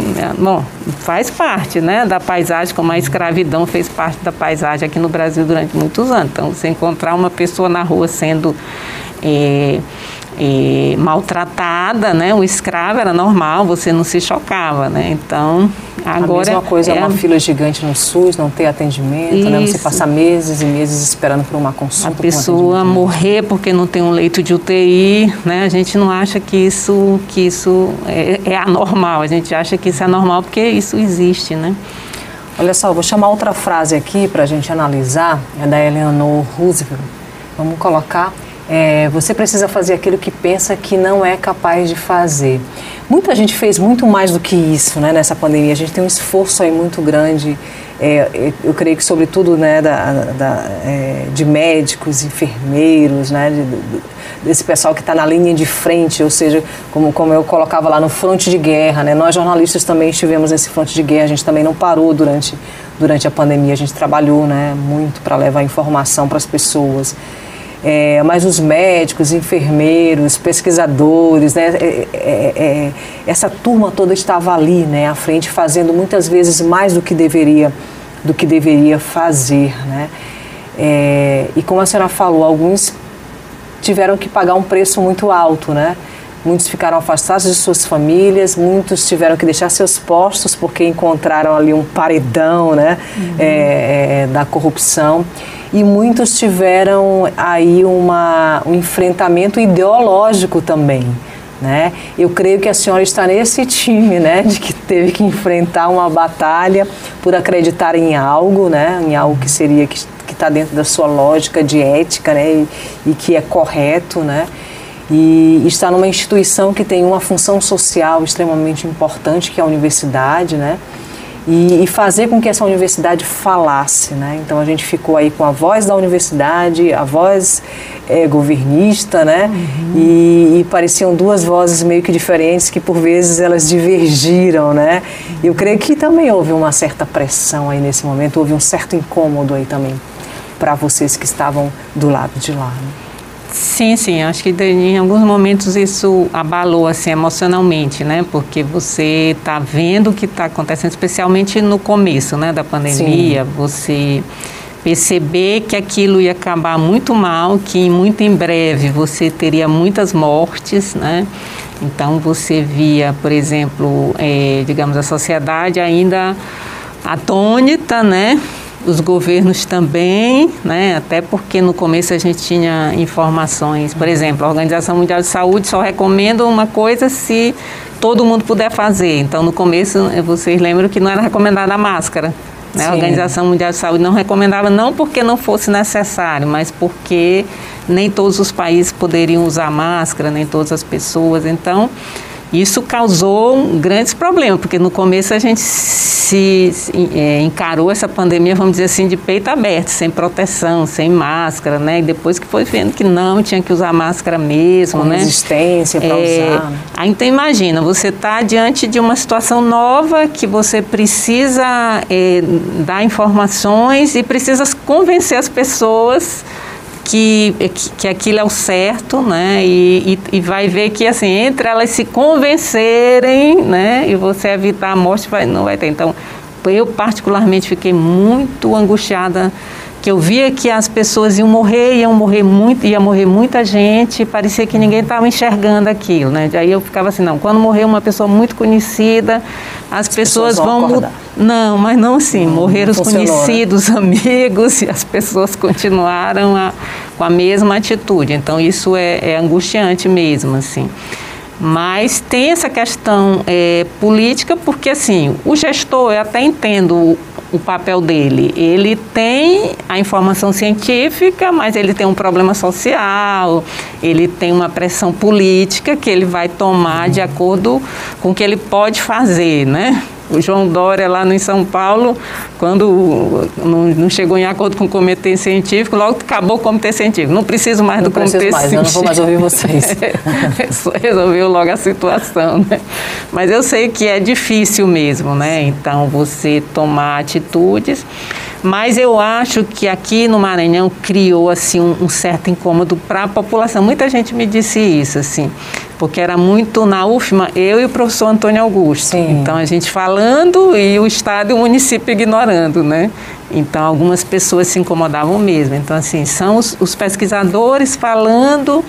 faz parte, né, da paisagem, como a escravidão fez parte da paisagem aqui no Brasil durante muitos anos. Então, você encontrar uma pessoa na rua sendo maltratada, né, um escravo era normal, você não se chocava, né? Então, agora...
A mesma coisa é uma fila gigante no SUS, não ter atendimento, né? Você passar meses e meses esperando por uma consulta.
A pessoa morrer porque não tem um leito de UTI, né? A gente não acha que isso é anormal, a gente acha que isso é normal porque isso existe, né?
Olha só, eu vou chamar outra frase aqui para a gente analisar, é da Eleanor Roosevelt. Vamos colocar... você precisa fazer aquilo que pensa que não é capaz de fazer. Muita gente fez muito mais do que isso, né, nessa pandemia. A gente tem um esforço aí muito grande, eu creio que sobretudo, né, de médicos, enfermeiros, né, desse pessoal que está na linha de frente, ou seja, como eu colocava lá no fronte de guerra, né, nós jornalistas também estivemos nesse fronte de guerra, a gente também não parou durante a pandemia, a gente trabalhou, né, muito para levar informação para as pessoas. Mas os médicos, enfermeiros, pesquisadores, né, essa turma toda estava ali, né, à frente, fazendo muitas vezes mais do que deveria fazer, né? E como a senhora falou, alguns tiveram que pagar um preço muito alto, né, muitos ficaram afastados de suas famílias, muitos tiveram que deixar seus postos porque encontraram ali um paredão, né, da corrupção. E muitos tiveram aí um enfrentamento ideológico também, né? Eu creio que a senhora está nesse time, né, de que teve que enfrentar uma batalha por acreditar em algo, né, em algo que seria que está dentro da sua lógica de ética, né, e que é correto, né? E está numa instituição que tem uma função social extremamente importante, que é a universidade, né? E fazer com que essa universidade falasse, né? Então a gente ficou aí com a voz da universidade, a voz governista, né? E pareciam duas vozes meio que diferentes, que por vezes elas divergiram, né? Eu creio que também houve uma certa pressão aí nesse momento, houve um certo incômodo aí também para vocês que estavam do lado de lá, né?
Sim, acho que em alguns momentos isso abalou assim emocionalmente, né? Porque você está vendo o que está acontecendo, especialmente no começo, né, da pandemia. Sim. Você perceber que aquilo ia acabar muito mal, que muito em breve você teria muitas mortes, né? Então você via, por exemplo, digamos, a sociedade ainda atônita, né? Os governos também, né? Até porque no começo a gente tinha informações, por exemplo, a Organização Mundial de Saúde só recomenda uma coisa se todo mundo puder fazer. Então, no começo, vocês lembram que não era recomendada a máscara, né? A Organização Mundial de Saúde não recomendava, não porque não fosse necessário, mas porque nem todos os países poderiam usar máscara, nem todas as pessoas. Então, isso causou grandes problemas, porque no começo a gente encarou essa pandemia, vamos dizer assim, de peito aberto, sem proteção, sem máscara, né? E depois que foi vendo que não, tinha que usar máscara mesmo,
com
né?
Resistência para usar.
Aí, então, imagina, você está diante de uma situação nova que você precisa dar informações e precisa convencer as pessoas que aquilo é o certo, né? E vai ver que, assim, entre elas se convencerem, né? E você evitar a morte, não vai ter. Então, eu particularmente fiquei muito angustiada, que eu via que as pessoas iam morrer muito, ia morrer muita gente, parecia que ninguém estava enxergando aquilo, né? Aí eu ficava assim, não, quando morrer uma pessoa muito conhecida, as pessoas vão mudar. Não, mas não assim, morreram os conhecidos, né? Amigos, e as pessoas continuaram com a mesma atitude. Então isso é angustiante mesmo, assim. Mas tem essa questão política, porque assim, o gestor, eu até entendo o papel dele. Ele tem a informação científica, mas ele tem um problema social, ele tem uma pressão política que ele vai tomar de acordo com o que ele pode fazer, né? O João Dória, lá em São Paulo, quando não chegou em acordo com o comitê científico, logo acabou o comitê científico. Não preciso mais do comitê científico.
Eu não vou mais ouvir vocês.
Resolveu logo a situação, né? Mas eu sei que é difícil mesmo, né? Então, você tomar atitudes. Mas eu acho que aqui no Maranhão criou assim um certo incômodo para a população. Muita gente me disse isso, assim, porque era muito na UFMA, eu e o professor Antônio Augusto.
Sim.
Então a gente falando e o Estado e o município ignorando, né? Então algumas pessoas se incomodavam mesmo. Então assim, são os pesquisadores falando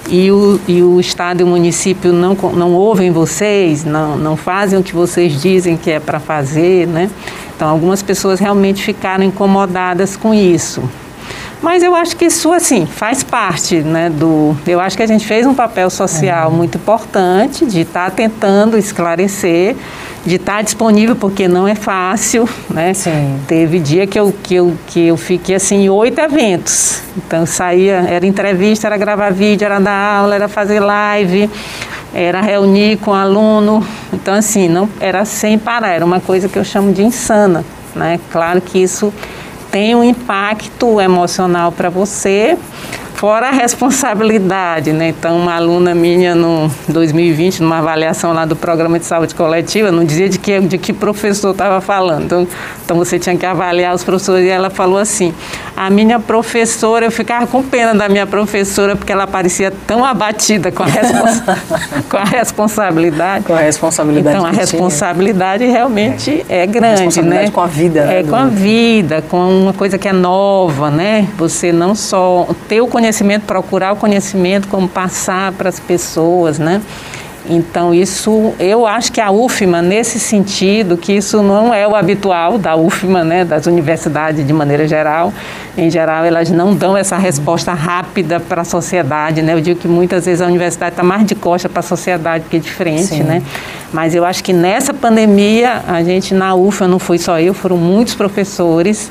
e o Estado e o município não ouvem vocês, não fazem o que vocês dizem que é para fazer, né? Então, algumas pessoas realmente ficaram incomodadas com isso. Mas eu acho que isso, assim, faz parte, né, eu acho que a gente fez um papel social muito importante de estar tentando esclarecer, de estar disponível, porque não é fácil, né?
Sim.
Teve dia que eu fiquei, assim, em 8 eventos. Então, saía, era entrevista, era gravar vídeo, era dar aula, era fazer live, era reunir com aluno. Então, assim, não era sem parar, era uma coisa que eu chamo de insana, né? Claro que isso tem um impacto emocional para você, fora a responsabilidade, né? Então, uma aluna minha no 2020, numa avaliação lá do Programa de Saúde Coletiva, não dizia de que professor estava falando. Então, você tinha que avaliar os professores e ela falou assim, a minha professora, eu ficava com pena da minha professora, porque ela parecia tão abatida com a responsabilidade.
Com a responsabilidade.
Então, a responsabilidade realmente é grande, responsabilidade, né?
Com a vida.
Com a vida, com uma coisa que é nova, né? Você não só ter o conhecimento conhecimento, procurar o conhecimento, como passar para as pessoas, né? Então, isso, eu acho que a UFMA, nesse sentido, que isso não é o habitual da UFMA, né, das universidades de maneira geral. Em geral, elas não dão essa resposta rápida para a sociedade, né? Eu digo que muitas vezes a universidade está mais de costa para a sociedade que de frente, sim, né? Mas eu acho que nessa pandemia, a gente na UFMA, não fui só eu, foram muitos professores,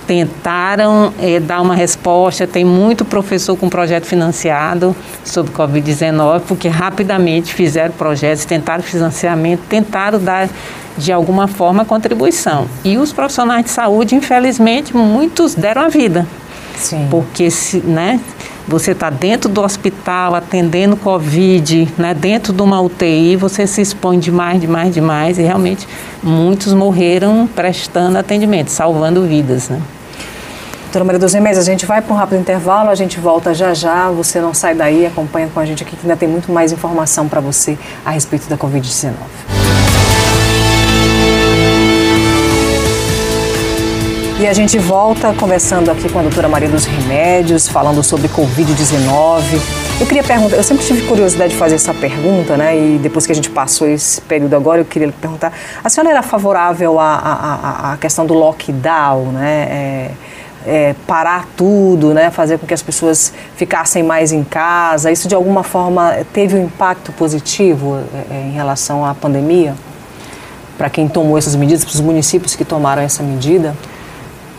tentaram dar uma resposta. Tem muito professor com projeto financiado sobre Covid-19, porque rapidamente fizeram projetos, tentaram financiamento, tentaram dar de alguma forma contribuição. E os profissionais de saúde, infelizmente, muitos deram a vida.
Sim.
Porque né, você está dentro do hospital atendendo Covid, né, dentro de uma UTI, você se expõe demais, e realmente muitos morreram prestando atendimento, salvando vidas, né?
Doutora Maria dos Remédios, a gente vai para um rápido intervalo, a gente volta já, você não sai daí, acompanha com a gente aqui que ainda tem muito mais informação para você a respeito da Covid-19. E a gente volta conversando aqui com a doutora Maria dos Remédios, falando sobre Covid-19. Eu queria perguntar, eu sempre tive curiosidade de fazer essa pergunta, né? E depois que a gente passou esse período agora, eu queria lhe perguntar, a senhora era favorável à questão do lockdown, né? Parar tudo, né? Fazer com que as pessoas ficassem mais em casa. Isso de alguma forma teve um impacto positivo em relação à pandemia? Para quem tomou essas medidas, para os municípios que tomaram essa medida?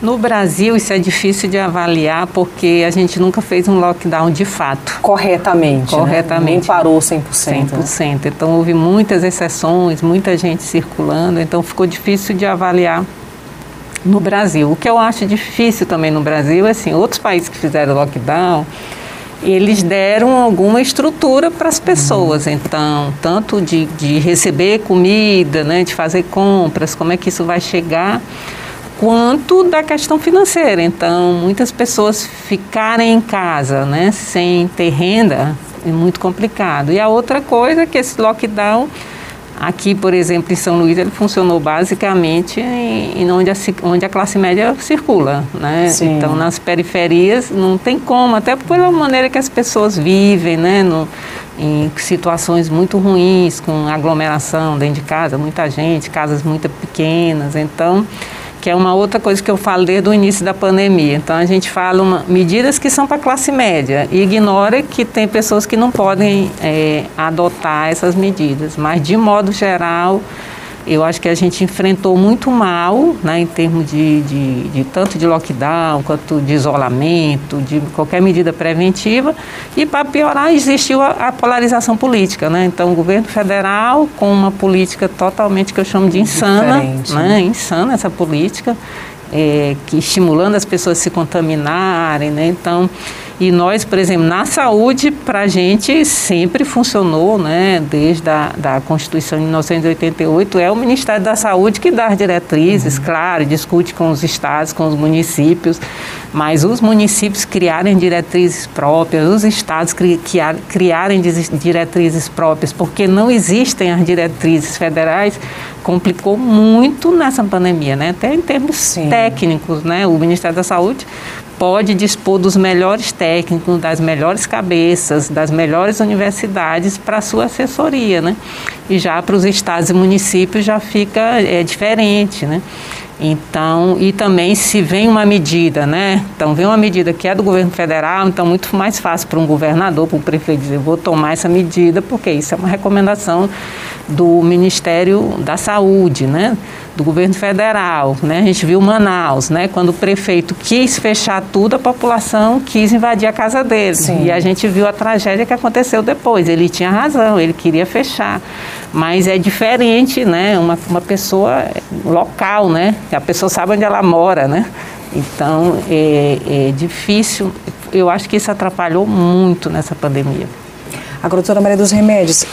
No Brasil, isso é difícil de avaliar, porque a gente nunca fez um lockdown de fato.
Corretamente, né? Nem parou 100%.
100%. Né? Então, houve muitas exceções, muita gente circulando, então ficou difícil de avaliar no Brasil. O que eu acho difícil também no Brasil é assim, outros países que fizeram lockdown, eles deram alguma estrutura para as pessoas, então, tanto de receber comida, né, de fazer compras, como é que isso vai chegar, quanto da questão financeira. Então, muitas pessoas ficarem em casa, né, sem ter renda, é muito complicado. E a outra coisa é que esse lockdown, aqui, por exemplo, em São Luís, ele funcionou basicamente onde a classe média circula, né? Sim. Então, nas periferias, não tem como, até pela maneira que as pessoas vivem, né? Em situações muito ruins, com aglomeração dentro de casa, muita gente, casas muito pequenas, então, que é uma outra coisa que eu falo desde o início da pandemia. Então, a gente fala medidas que são para a classe média e ignora que tem pessoas que não podem adotar essas medidas. Mas, de modo geral, eu acho que a gente enfrentou muito mal, né, em termos de tanto de lockdown, quanto de isolamento, de qualquer medida preventiva. E, para piorar, existiu a polarização política, né? Então, o governo federal, com uma política totalmente que eu chamo de insana, né? Insana essa política, que estimulando as pessoas a se contaminarem, né? Então, e nós, por exemplo, na saúde, para a gente sempre funcionou, né? Desde a Constituição de 1988, é o Ministério da Saúde que dá as diretrizes, claro, discute com os estados, com os municípios, mas os municípios criarem diretrizes próprias, os estados criarem diretrizes próprias, porque não existem as diretrizes federais, complicou muito nessa pandemia, né? Até em termos técnicos, né? O Ministério da Saúde pode dispor dos melhores técnicos, das melhores cabeças, das melhores universidades para a sua assessoria, né? E já para os estados e municípios já fica diferente, né? Então, e também se vem uma medida, né? Então, vem uma medida que é do governo federal, então muito mais fácil para um governador, para um prefeito dizer, vou tomar essa medida, porque isso é uma recomendação do Ministério da Saúde, né? Do governo federal, né? A gente viu Manaus, né? Quando o prefeito quis fechar tudo, a população quis invadir a casa dele. Sim. E a gente viu a tragédia que aconteceu depois. Ele tinha razão, ele queria fechar. Mas é diferente, né? Uma pessoa local, né? A pessoa sabe onde ela mora, né? Então, é difícil. Eu acho que isso atrapalhou muito nessa pandemia.
Agora, doutora Maria dos Remédios,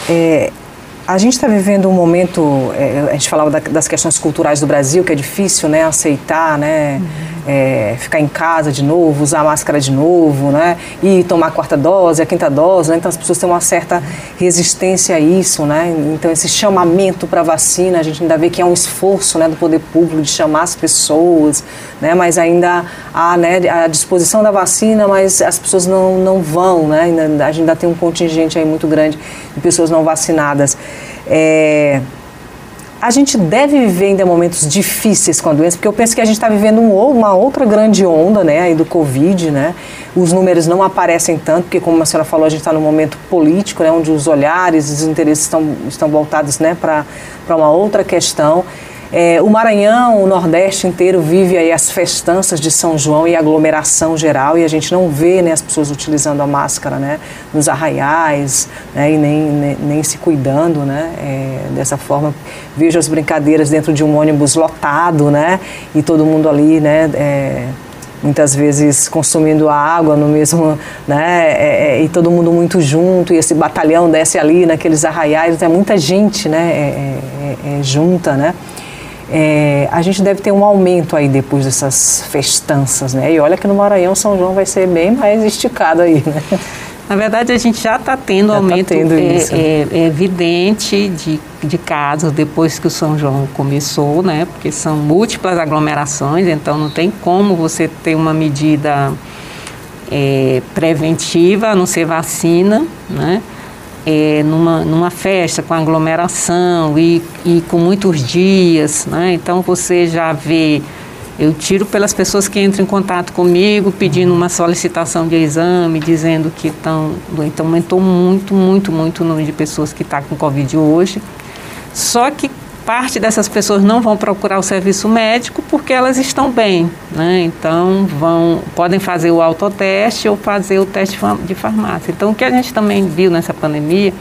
a gente está vivendo um momento, a gente falava das questões culturais do Brasil, que é difícil, né, aceitar, né, ficar em casa de novo, usar máscara de novo, né? E tomar a 4ª dose, a 5ª dose, né? Então as pessoas têm uma certa resistência a isso, né? Então esse chamamento para vacina, a gente ainda vê que é um esforço, né, do poder público de chamar as pessoas, né? Mas ainda há, né, a disposição da vacina, mas as pessoas não vão, né? A gente ainda tem um contingente aí muito grande de pessoas não vacinadas. A gente deve viver ainda momentos difíceis com a doença, porque eu penso que a gente está vivendo uma outra grande onda, né, aí do Covid, né? Os números não aparecem tanto, porque como a senhora falou, a gente está num momento político, né, onde os olhares, os interesses estão voltados, né, para uma outra questão. O Maranhão, o Nordeste inteiro vive aí as festanças de São João e aglomeração geral, e a gente não vê, né, as pessoas utilizando a máscara, né, nos arraiais, né, e nem se cuidando, né, dessa forma. Vejo as brincadeiras dentro de um ônibus lotado, né, e todo mundo ali, né, muitas vezes consumindo a água no mesmo, né, e todo mundo muito junto, e esse batalhão desce ali naqueles arraiais, é muita gente, né, junta, né. A gente deve ter um aumento aí depois dessas festanças, né? E olha que no Maranhão São João vai ser bem mais esticado aí, né?
Na verdade, a gente já está tendo aumento evidente de casos depois que o São João começou, né? Porque são múltiplas aglomerações, então não tem como você ter uma medida preventiva, a não ser vacina, né? Numa festa com aglomeração e com muitos dias, né? Então você já vê, eu tiro pelas pessoas que entram em contato comigo pedindo uma solicitação de exame, dizendo que então aumentou muito o número de pessoas que estão com Covid hoje, só que parte dessas pessoas não vão procurar o serviço médico porque elas estão bem, né? Então podem fazer o autoteste ou fazer o teste de farmácia. Então o que a gente também viu nessa pandemia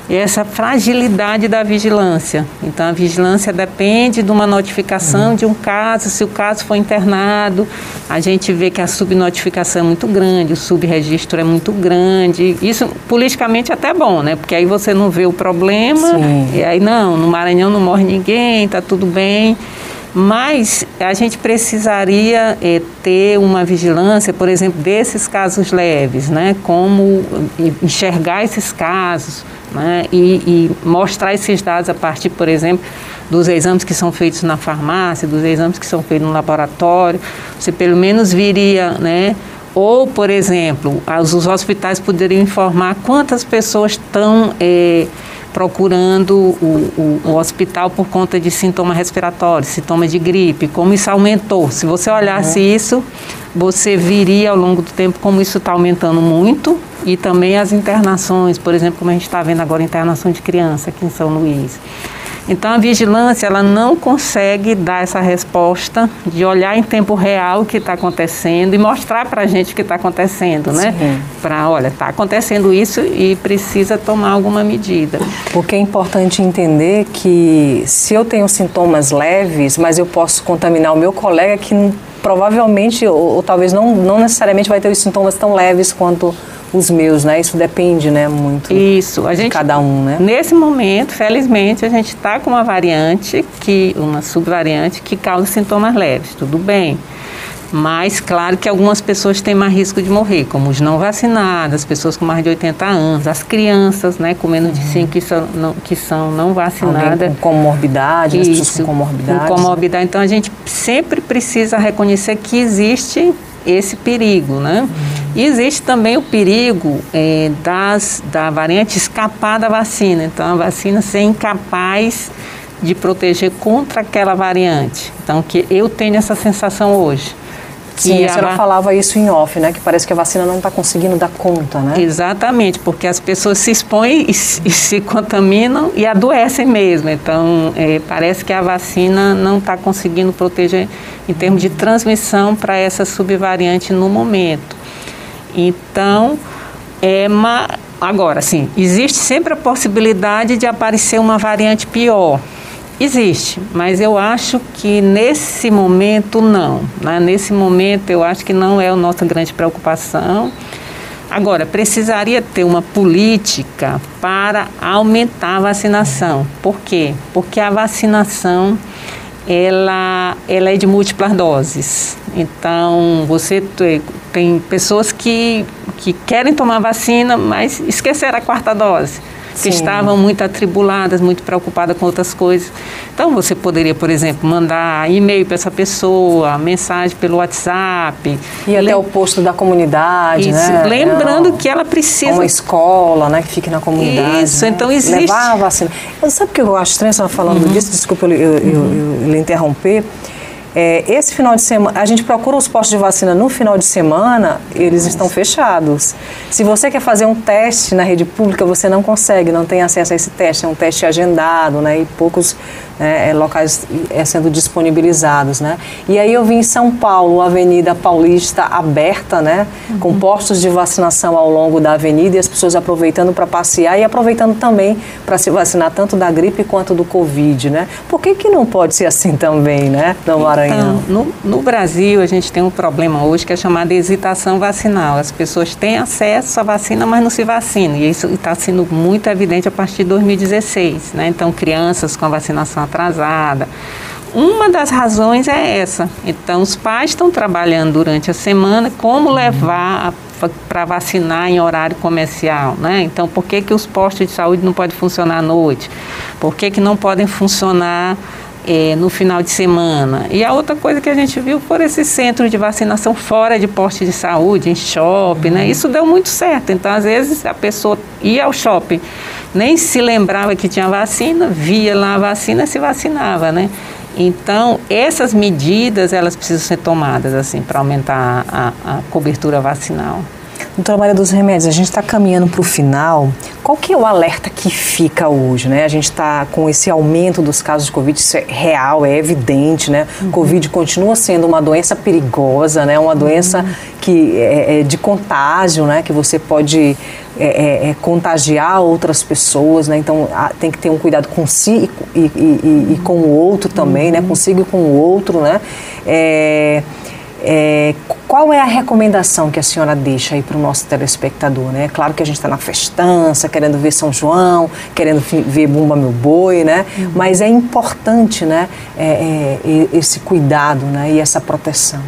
é essa fragilidade da vigilância. Então a vigilância depende de uma notificação de um caso, se o caso for internado, a gente vê que a subnotificação é muito grande, o subregistro é muito grande. Isso politicamente até é bom, né? Porque aí você não vê o problema. Sim. E aí no Maranhão não morre ninguém, está tudo bem. Mas a gente precisaria ter uma vigilância, por exemplo, desses casos leves, né? Como enxergar esses casos, né? E mostrar esses dados a partir, por exemplo, dos exames que são feitos na farmácia, dos exames que são feitos no laboratório. Você pelo menos viria, né? Ou, por exemplo, os hospitais poderiam informar quantas pessoas estão procurando o hospital por conta de sintomas respiratórios, sintomas de gripe, como isso aumentou. Se você olhasse isso, você viria ao longo do tempo como isso está aumentando muito, e também as internações, por exemplo, como a gente está vendo agora, internação de criança aqui em São Luís. Então a vigilância, ela não consegue dar essa resposta de olhar em tempo real o que está acontecendo e mostrar para a gente o que está acontecendo, né? Para, olha, está acontecendo isso e precisa tomar alguma medida.
Porque é importante entender que se eu tenho sintomas leves, mas eu posso contaminar o meu colega que provavelmente, ou talvez não necessariamente vai ter os sintomas tão leves quanto os meus, né? Isso depende, né, muito de cada um, né?
Nesse momento, felizmente, a gente está com uma variante, uma subvariante que causa sintomas leves, tudo bem. Mas, claro que algumas pessoas têm mais risco de morrer, como os não vacinados, as pessoas com mais de 80 anos, as crianças, né, com menos de 5 que são não vacinadas.
Alguém com comorbidade, as pessoas com comorbidade.
Com comorbidade. Então, a gente sempre precisa reconhecer que existe esse perigo, né? E existe também o perigo da variante escapar da vacina. Então, a vacina ser incapaz de proteger contra aquela variante. Então, que eu tenho essa sensação hoje.
Sim, a senhora falava isso em off, né? Que parece que a vacina não está conseguindo dar conta, né?
Exatamente, porque as pessoas se expõem e se contaminam e adoecem mesmo. Então, parece que a vacina não está conseguindo proteger em termos de transmissão para essa subvariante no momento. Então, agora, sim, existe sempre a possibilidade de aparecer uma variante pior. Existe, mas eu acho que nesse momento não, né? Nesse momento eu acho que não é a nossa grande preocupação. Agora, precisaria ter uma política para aumentar a vacinação. Por quê? Porque a vacinação ela é de múltiplas doses. Então, você tem pessoas que querem tomar vacina, mas esqueceram a 4ª dose. Que estavam muito atribuladas, muito preocupadas com outras coisas. Então, você poderia, por exemplo, mandar e-mail para essa pessoa, mensagem pelo WhatsApp.
E até o posto da comunidade,
isso,
né?
Lembrando que ela precisa...
Uma escola, né, que fique na comunidade.
Isso,
né?
então existe...
Levar a vacina. Sabe o que eu acho estranho, você falando disso? Desculpa eu lhe interromper. Esse final de semana, a gente procura os postos de vacina no final de semana, eles estão fechados. Se você quer fazer um teste na rede pública, você não consegue, não tem acesso a esse teste, é um teste agendado, né, e poucos locais sendo disponibilizados, né. E aí eu vi em São Paulo, a Avenida Paulista aberta, né, com postos de vacinação ao longo da avenida e as pessoas aproveitando para passear e aproveitando também para se vacinar tanto da gripe quanto do Covid, né. Por que não pode ser assim também, né, no Maranhão?
Então, no Brasil, a gente tem um problema hoje que é chamado de hesitação vacinal. As pessoas têm acesso à vacina, mas não se vacinam. E isso está sendo muito evidente a partir de 2016. Né? Então, crianças com a vacinação atrasada. Uma das razões é essa. Então, os pais estão trabalhando durante a semana como levar para vacinar em horário comercial, né? Então, por que os postos de saúde não podem funcionar à noite? Por que não podem funcionar no final de semana? E a outra coisa que a gente viu foram esses centros de vacinação fora de posto de saúde, em shopping, né? Isso deu muito certo. Então, às vezes, a pessoa ia ao shopping, nem se lembrava que tinha vacina, via lá a vacina e se vacinava, né? Então, essas medidas, elas precisam ser tomadas, assim, para aumentar a cobertura vacinal.
Doutora Maria dos Remédios, a gente está caminhando para o final. Qual que é o alerta que fica hoje, né? A gente está com esse aumento dos casos de Covid, isso é real, é evidente, né? Covid continua sendo uma doença perigosa, né? Uma doença que é de contágio, né? Que você pode contagiar outras pessoas, né? Então tem que ter um cuidado com si e com o outro também, né? Consigo e com o outro, né? Qual é a recomendação que a senhora deixa aí para o nosso telespectador, né? Claro que a gente está na festança, querendo ver São João, querendo ver Bumba Meu Boi, né? Mas é importante, né? Esse cuidado, né? E essa proteção.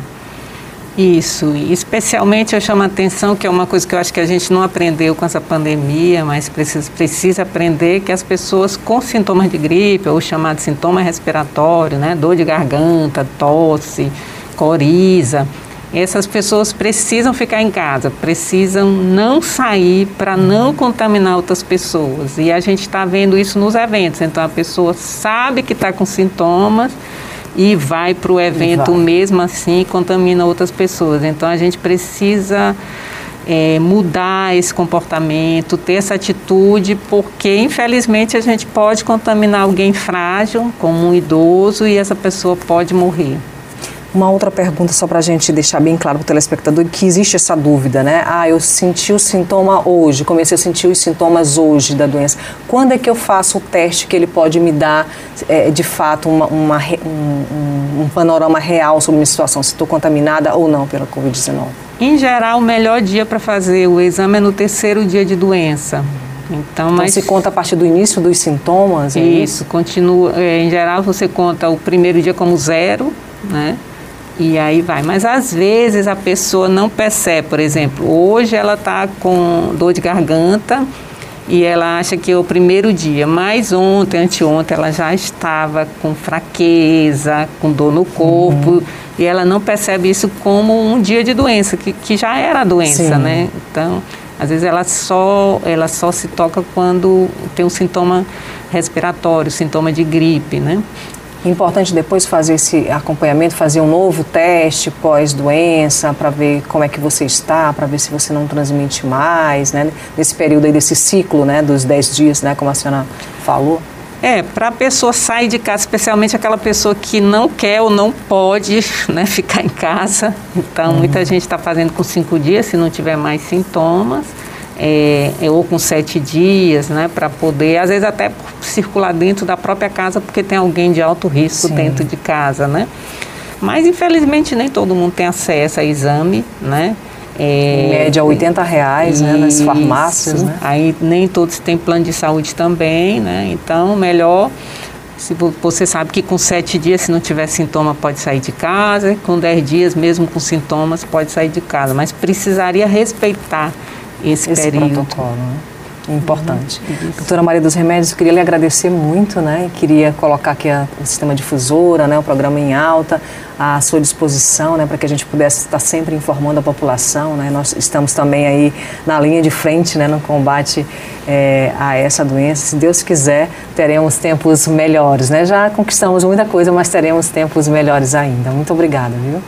Isso, e especialmente eu chamo a atenção, que é uma coisa que eu acho que a gente não aprendeu com essa pandemia, mas precisa aprender, que as pessoas com sintomas de gripe, ou chamado sintoma respiratório, né? Dor de garganta, tosse, coriza, essas pessoas precisam ficar em casa, precisam não sair para não contaminar outras pessoas. E a gente está vendo isso nos eventos. Então, a pessoa sabe que está com sintomas e vai para o evento mesmo assim e contamina outras pessoas. Então, a gente precisa mudar esse comportamento, ter essa atitude, porque, infelizmente, a gente pode contaminar alguém frágil, como um idoso, e essa pessoa pode morrer.
Uma outra pergunta, só para a gente deixar bem claro para o telespectador, que existe essa dúvida, né? Eu senti o sintoma hoje, comecei a sentir os sintomas hoje da doença. Quando é que eu faço o teste que ele pode me dar, de fato, um panorama real sobre a minha situação, se estou contaminada ou não pela Covid-19?
Em geral, o melhor dia para fazer o exame é no 3º dia de doença. Então,
se conta a partir do início dos sintomas?
Isso, continua. Em geral, você conta o primeiro dia como 0, né? E aí vai. Mas às vezes a pessoa não percebe. Por exemplo, hoje ela está com dor de garganta e ela acha que é o primeiro dia. Mas ontem, anteontem, ela já estava com fraqueza, com dor no corpo. E ela não percebe isso como um dia de doença, que já era a doença, né? Então, às vezes ela só se toca quando tem um sintoma respiratório, sintoma de gripe, né?
Importante depois fazer esse acompanhamento, fazer um novo teste pós-doença, para ver como é que você está, para ver se você não transmite mais, né? Nesse período aí, desse ciclo, né? Dos 10 dias, né? Como a senhora falou.
Para a pessoa sair de casa, especialmente aquela pessoa que não quer ou não pode, né, ficar em casa. Então, muita gente está fazendo com 5 dias, se não tiver mais sintomas. Ou com 7 dias, né, para poder, às vezes até circular dentro da própria casa, porque tem alguém de alto risco dentro de casa, né? Mas, infelizmente, nem todo mundo tem acesso a exame, né?
Em média, R$80, né, nas farmácias, né?
Aí nem todos têm plano de saúde também, né? Então, melhor Se você sabe que com 7 dias, se não tiver sintoma, pode sair de casa, com 10 dias, mesmo com sintomas, pode sair de casa, mas precisaria respeitar esse período.
Protocolo, né? Importante. Doutora Maria dos Remédios, eu queria lhe agradecer muito, né? E queria colocar aqui o Sistema Difusora, né? O programa em alta, à sua disposição, né? Para que a gente pudesse estar sempre informando a população, né? Nós estamos também aí na linha de frente, né? No combate a essa doença. Se Deus quiser, teremos tempos melhores, né? Já conquistamos muita coisa, mas teremos tempos melhores ainda. Muito obrigada, viu?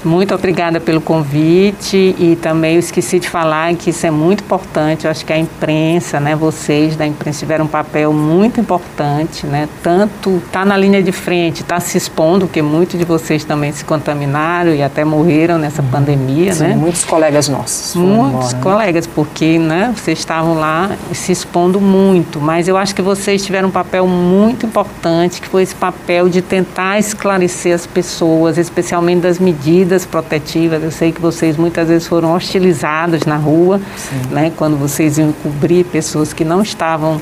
Muito obrigada pelo convite e também eu esqueci de falar que isso é muito importante, eu acho que a imprensa, né, vocês da imprensa tiveram um papel muito importante, né, tanto tá na linha de frente, tá se expondo, porque muitos de vocês também se contaminaram e até morreram nessa pandemia,
sim,
né?
Muitos colegas nossos.
Muitos colegas, porque, né, vocês estavam lá se expondo muito, mas eu acho que vocês tiveram um papel muito importante, que foi esse papel de tentar esclarecer as pessoas, especialmente das medidas protetivas. Eu sei que vocês muitas vezes foram hostilizados na rua, né, quando vocês iam cobrir pessoas que não estavam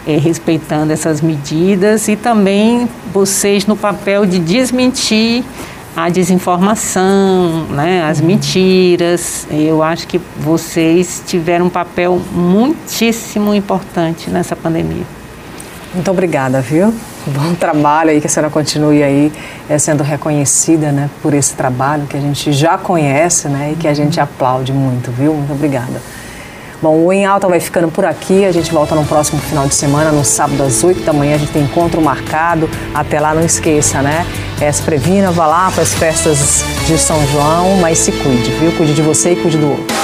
respeitando essas medidas, e também vocês no papel de desmentir a desinformação, né, as mentiras. Eu acho que vocês tiveram um papel muitíssimo importante nessa pandemia.
Muito obrigada, viu? Bom trabalho aí, que a senhora continue aí sendo reconhecida, né, por esse trabalho que a gente já conhece, né, e que a gente aplaude muito, viu? Muito obrigada. Bom, o Em Alta vai ficando por aqui, a gente volta no próximo final de semana, no sábado às 8 da manhã, a gente tem encontro marcado. Até lá, não esqueça, né? Se previna, vá lá para as festas de São João, mas se cuide, viu? Cuide de você e cuide do outro.